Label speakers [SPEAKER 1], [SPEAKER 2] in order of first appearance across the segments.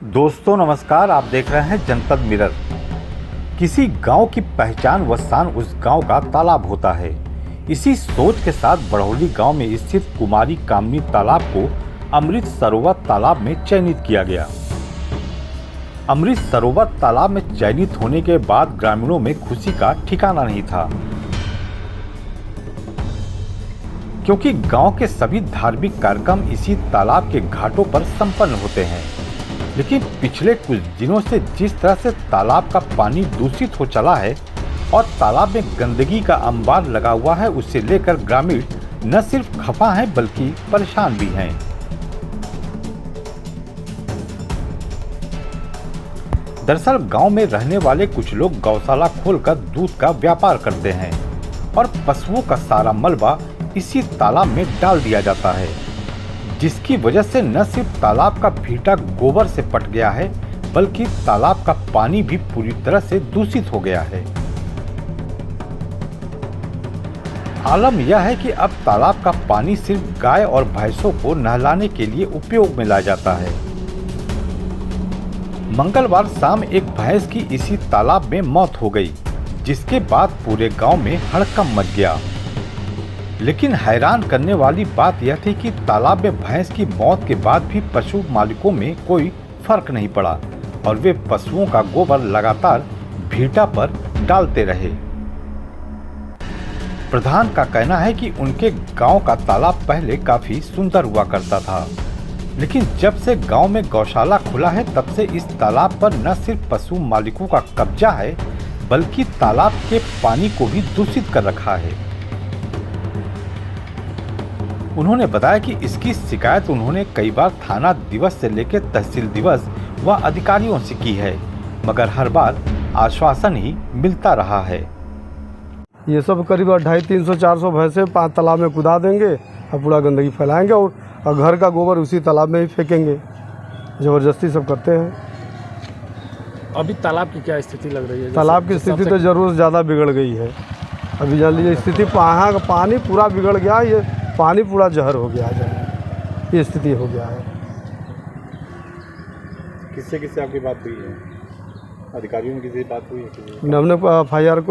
[SPEAKER 1] दोस्तों नमस्कार, आप देख रहे हैं जनपद मिरर। किसी गांव की पहचान व शान उस गांव का तालाब होता है। इसी सोच के साथ बड़ौली गांव में स्थित कुमारी कामनी तालाब को अमृत सरोवर तालाब में चयनित किया गया। अमृत सरोवर तालाब में चयनित होने के बाद ग्रामीणों में खुशी का ठिकाना नहीं था, क्योंकि गांव के सभी धार्मिक कार्यक्रम इसी तालाब के घाटों पर संपन्न होते हैं। लेकिन पिछले कुछ दिनों से जिस तरह से तालाब का पानी दूषित हो चला है और तालाब में गंदगी का अंबार लगा हुआ है, उससे लेकर ग्रामीण न सिर्फ खफा हैं बल्कि परेशान भी हैं। दरअसल गांव में रहने वाले कुछ लोग गौशाला खोलकर दूध का व्यापार करते हैं और पशुओं का सारा मलबा इसी तालाब में डाल दिया जाता है, जिसकी वजह से न सिर्फ तालाब का भीटा गोबर से पट गया है बल्कि तालाब का पानी भी पूरी तरह से दूषित हो गया है। आलम यह है कि अब तालाब का पानी सिर्फ गाय और भैंसों को नहलाने के लिए उपयोग में लाया जाता है। मंगलवार शाम एक भैंस की इसी तालाब में मौत हो गई, जिसके बाद पूरे गांव में हड़कंप मच गया। लेकिन हैरान करने वाली बात यह थी कि तालाब में भैंस की मौत के बाद भी पशु मालिकों में कोई फर्क नहीं पड़ा और वे पशुओं का गोबर लगातार भीटा पर डालते रहे। प्रधान का कहना है कि उनके गांव का तालाब पहले काफी सुंदर हुआ करता था, लेकिन जब से गांव में गौशाला खुला है तब से इस तालाब पर न सिर्फ पशु मालिकों का कब्जा है बल्कि तालाब के पानी को भी दूषित कर रखा है। उन्होंने बताया कि इसकी शिकायत उन्होंने कई बार थाना दिवस से लेकर तहसील दिवस व अधिकारियों से की है, मगर हर बार आश्वासन ही मिलता रहा है।
[SPEAKER 2] ये सब करीब 250-300-400 भैंसे 5 तालाब में कुदा देंगे और पूरा गंदगी फैलाएंगे और घर का गोबर उसी तालाब में ही फेंकेंगे। ज़बरदस्ती सब करते हैं।
[SPEAKER 3] अभी तालाब की क्या स्थिति लग रही है?
[SPEAKER 2] तालाब की स्थिति तो जरूर ज़्यादा बिगड़ गई है। अभी जान लीजिए स्थिति वहाँ का पानी पूरा बिगड़ गया, ये पानी पूरा जहर हो गया है, ये स्थिति हो गया है।
[SPEAKER 1] किससे आपकी बात हुई है? अधिकारियों में किसी बात हुई है?
[SPEAKER 2] हमने FIR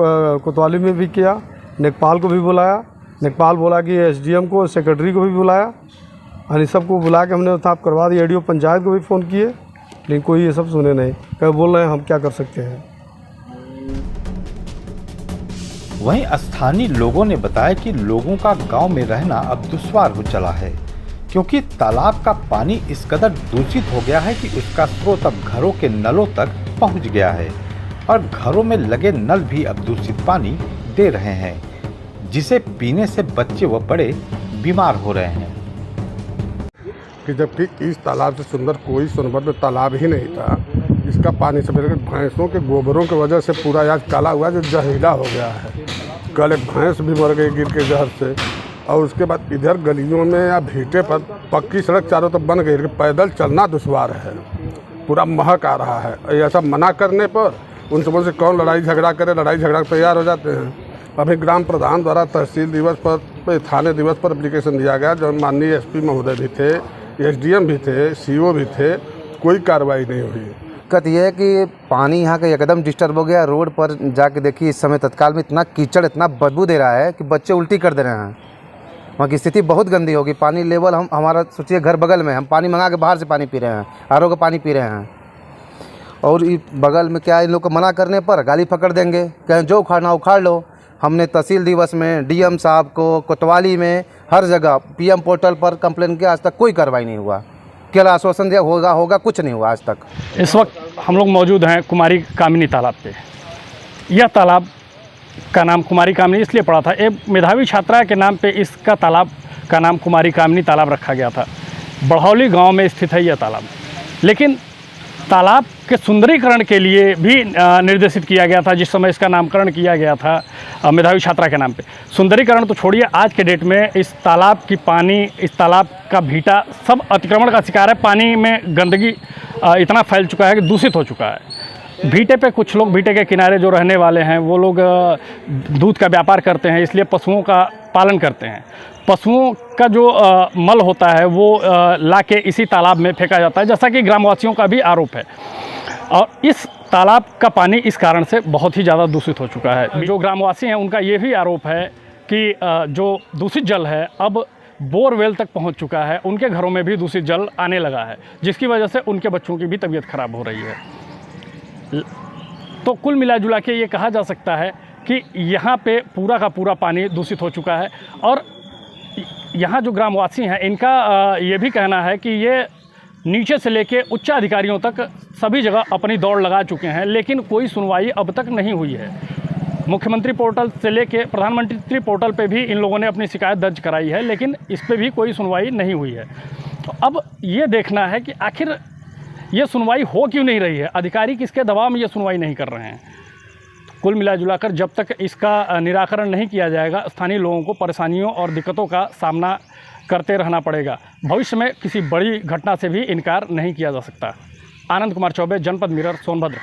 [SPEAKER 2] कोतवाली में भी किया, नेकपाल को भी बुलाया। नेकपाल बोला कि SDM को, सेक्रेटरी को भी बुलाया और इन सबको बुला के हमने साफ करवा दिया। ADO पंचायत को भी फ़ोन किए, लेकिन कोई ये सब सुने नहीं। कहीं बोल रहे हैं हम क्या कर सकते हैं।
[SPEAKER 1] वहीं स्थानीय लोगों ने बताया कि लोगों का गांव में रहना अब दुश्वार हो चला है, क्योंकि तालाब का पानी इस कदर दूषित हो गया है कि उसका स्रोत अब घरों के नलों तक पहुंच गया है और घरों में लगे नल भी अब दूषित पानी दे रहे हैं, जिसे पीने से बच्चे व बड़े बीमार हो रहे हैं।
[SPEAKER 4] कि जबकि इस तालाब से सुंदर कोई सोनभद्र में तालाब ही नहीं था। इसका पानी से भैंसों के गोबरों की वजह से पूरा आज काला हुआ, जो जहरीला हो गया है। कल एक भैंस भी मर गई गिर के जहर से। और उसके बाद इधर गलियों में या भीटे पर पक्की सड़क चारों तरफ बन गई, पैदल चलना दुश्वार है, पूरा महक आ रहा है। ऐसा मना करने पर उन सबों से कौन लड़ाई झगड़ा करे, लड़ाई झगड़ा तैयार हो जाते हैं। अभी ग्राम प्रधान द्वारा तहसील दिवस पर थाने दिवस पर एप्लीकेशन दिया गया, जो माननीय SP महोदय भी थे, SDM भी थे, CO भी थे, कोई कार्रवाई नहीं हुई।
[SPEAKER 5] दिक्कत यह है कि पानी यहाँ का एकदम डिस्टर्ब हो गया। रोड पर जाके देखिए इस समय तत्काल में इतना कीचड़, इतना बदबू दे रहा है कि बच्चे उल्टी कर दे रहे हैं। वहाँ की स्थिति बहुत गंदी होगी। पानी लेवल हमारा सोचिए घर बगल में, हम पानी मंगा के बाहर से पानी पी रहे हैं, RO का पानी पी रहे हैं। और बगल में क्या इन लोग को मना करने पर गाली पकड़ देंगे, कहें जो उखाड़ना उखाड़ लो। हमने तहसील दिवस में DM साहब को, कोतवाली में, हर जगह PM पोर्टल पर कंप्लेन किया, आज तक कोई कार्रवाई नहीं हुआ। केवल आश्वासन दिया होगा, कुछ नहीं हुआ आज तक।
[SPEAKER 3] इस वक्त हम लोग मौजूद हैं कुमारी कामिनी तालाब पे। यह तालाब का नाम कुमारी कामिनी इसलिए पड़ा था, एक मेधावी छात्रा के नाम पे इसका तालाब का नाम कुमारी कामिनी तालाब रखा गया था। बड़ौली गांव में स्थित है यह तालाब। लेकिन तालाब के सुंदरीकरण के लिए भी निर्देशित किया गया था, जिस समय इसका नामकरण किया गया था मेधावी छात्रा के नाम पे। सुंदरीकरण तो छोड़िए, आज के डेट में इस तालाब की पानी, इस तालाब का भीटा सब अतिक्रमण का शिकार है। पानी में गंदगी इतना फैल चुका है कि दूषित हो चुका है। भीटे पे कुछ लोग, भीटे के किनारे जो रहने वाले हैं वो लोग दूध का व्यापार करते हैं, इसलिए पशुओं का पालन करते हैं। पशुओं का जो मल होता है वो ला के इसी तालाब में फेंका जाता है, जैसा कि ग्रामवासियों का भी आरोप है। और इस तालाब का पानी इस कारण से बहुत ही ज़्यादा दूषित हो चुका है। जो ग्रामवासी हैं उनका ये भी आरोप है कि जो दूषित जल है अब बोरवेल तक पहुंच चुका है, उनके घरों में भी दूषित जल आने लगा है, जिसकी वजह से उनके बच्चों की भी तबीयत खराब हो रही है। तो कुल मिला जुला के ये कहा जा सकता है कि यहाँ पे पूरा का पूरा पानी दूषित हो चुका है। और यहाँ जो ग्रामवासी हैं इनका ये भी कहना है कि ये नीचे से लेके उच्च अधिकारियों तक सभी जगह अपनी दौड़ लगा चुके हैं, लेकिन कोई सुनवाई अब तक नहीं हुई है। मुख्यमंत्री पोर्टल से लेके प्रधानमंत्री पोर्टल पे भी इन लोगों ने अपनी शिकायत दर्ज कराई है, लेकिन इस पे भी कोई सुनवाई नहीं हुई है। तो अब ये देखना है कि आखिर ये सुनवाई हो क्यों नहीं रही है, अधिकारी किसके दबाव में ये सुनवाई नहीं कर रहे हैं। कुल मिला जुलाकर जब तक इसका निराकरण नहीं किया जाएगा, स्थानीय लोगों को परेशानियों और दिक्कतों का सामना करते रहना पड़ेगा। भविष्य में किसी बड़ी घटना से भी इनकार नहीं किया जा सकता। आनंद कुमार चौबे, जनपद मिरर, सोनभद्र।